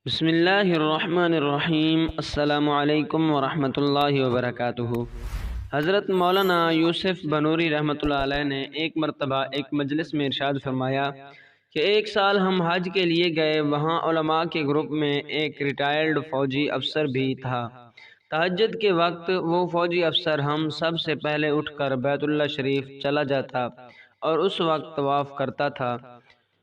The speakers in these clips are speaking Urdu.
بسم اللہ الرحمن الرحیم۔ السلام علیکم ورحمۃ اللہ وبرکاتہ۔ حضرت مولانا یوسف بنوری رحمۃ اللہ علیہ نے ایک مرتبہ ایک مجلس میں ارشاد فرمایا کہ ایک سال ہم حج کے لیے گئے، وہاں علماء کے گروپ میں ایک ریٹائرڈ فوجی افسر بھی تھا۔ تہجد کے وقت وہ فوجی افسر ہم سب سے پہلے اٹھ کر بیت اللہ شریف چلا جاتا اور اس وقت طواف کرتا تھا۔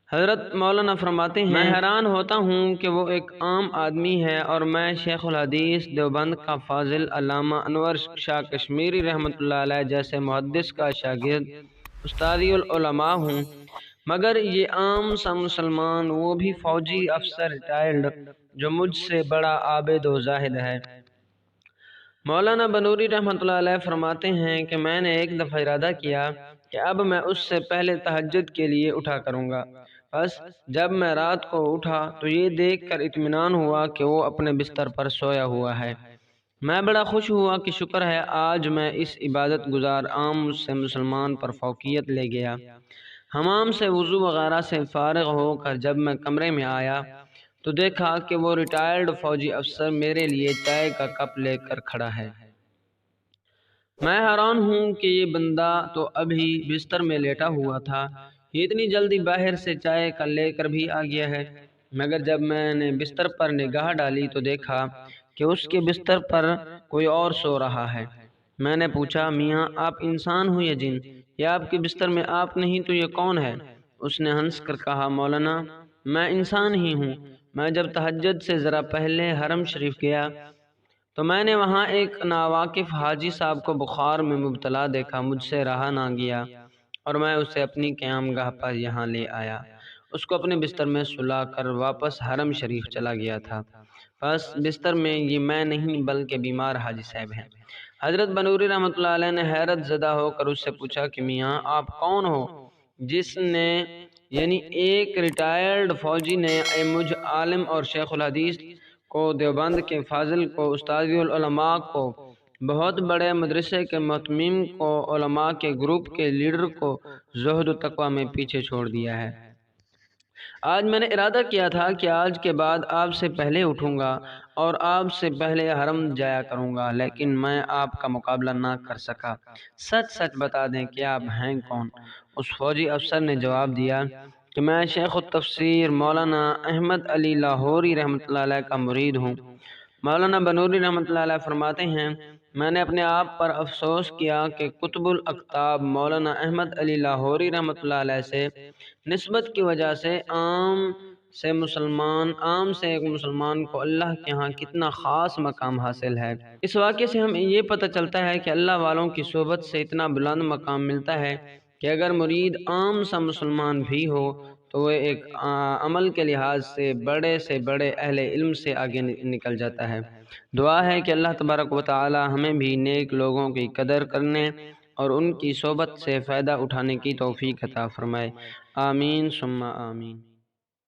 حضرت مولانا فرماتے ہیں، میں حیران ہوتا ہوں کہ وہ ایک عام آدمی ہے اور میں شیخ الحدیث دیوبند کا فاضل علامہ انور شاہ کشمیری رحمۃ اللہ علیہ جیسے محدث کا شاگرد استادی العلماء ہوں، مگر یہ عام سا مسلمان، وہ بھی فوجی افسر ریٹائرڈ، جو مجھ سے بڑا عابد و زاہد ہے۔ مولانا بنوری رحمۃ اللہ علیہ فرماتے ہیں کہ میں نے ایک دفعہ ارادہ کیا کہ اب میں اس سے پہلے تہجد کے لیے اٹھا کروں گا۔ بس جب میں رات کو اٹھا تو یہ دیکھ کر اطمینان ہوا کہ وہ اپنے بستر پر سویا ہوا ہے۔ میں بڑا خوش ہوا کہ شکر ہے آج میں اس عبادت گزار عام سے مسلمان پر فوقیت لے گیا۔ حمام سے وضو وغیرہ سے فارغ ہو کر جب میں کمرے میں آیا تو دیکھا کہ وہ ریٹائرڈ فوجی افسر میرے لیے چائے کا کپ لے کر کھڑا ہے۔ میں حیران ہوں کہ یہ بندہ تو ابھی بستر میں لیٹا ہوا تھا، یہ اتنی جلدی باہر سے چائے کا لے کر بھی آ گیا ہے۔ مگر جب میں نے بستر پر نگاہ ڈالی تو دیکھا کہ اس کے بستر پر کوئی اور سو رہا ہے۔ میں نے پوچھا، میاں آپ انسان ہو یا جن؟ یا آپ کے بستر میں آپ نہیں تو یہ کون ہے؟ اس نے ہنس کر کہا، مولانا میں انسان ہی ہوں۔ میں جب تہجد سے ذرا پہلے حرم شریف گیا تو میں نے وہاں ایک ناواقف حاجی صاحب کو بخار میں مبتلا دیکھا، مجھ سے رہا نہ گیا اور میں اسے اپنی قیام گاہ پر یہاں لے آیا، اس کو اپنے بستر میں سلا کر واپس حرم شریف چلا گیا تھا۔ بس بستر میں یہ میں نہیں بلکہ بیمار حاجی صاحب ہیں۔ حضرت بنوری رحمۃ اللہ علیہ نے حیرت زدہ ہو کر اس سے پوچھا کہ میاں آپ کون ہو؟ جس نے یعنی ایک ریٹائرڈ فوجی نے مجھ عالم اور شیخ الحدیث کو، دیوبند کے فاضل کو، استادی العلماء کو، بہت بڑے مدرسے کے مہتمم کو، علماء کے گروپ کے لیڈر کو زہد و تقوی میں پیچھے چھوڑ دیا ہے۔ آج میں نے ارادہ کیا تھا کہ آج کے بعد آپ سے پہلے اٹھوں گا اور آپ سے پہلے حرم جایا کروں گا، لیکن میں آپ کا مقابلہ نہ کر سکا۔ سچ سچ بتا دیں کہ آپ ہیں کون؟ اس فوجی افسر نے جواب دیا کہ میں شیخ التفسیر مولانا احمد علی لاہوری رحمۃ اللہ علیہ کا مرید ہوں۔ مولانا بنوری رحمۃ اللہ علیہ فرماتے ہیں، میں نے اپنے آپ پر افسوس کیا کہ قطب الاقطاب مولانا احمد علی لاہوری رحمۃ اللہ علیہ سے نسبت کی وجہ سے عام سے ایک مسلمان کو اللہ کے ہاں کتنا خاص مقام حاصل ہے۔ اس واقعے سے ہمیں یہ پتہ چلتا ہے کہ اللہ والوں کی صحبت سے اتنا بلند مقام ملتا ہے کہ اگر مرید عام سا مسلمان بھی ہو تو وہ ایک عمل کے لحاظ سے بڑے اہل علم سے آگے نکل جاتا ہے۔ دعا ہے کہ اللہ تبارک و تعالی ہمیں بھی نیک لوگوں کی قدر کرنے اور ان کی صحبت سے فائدہ اٹھانے کی توفیق عطا فرمائے۔ آمین ثم آمین۔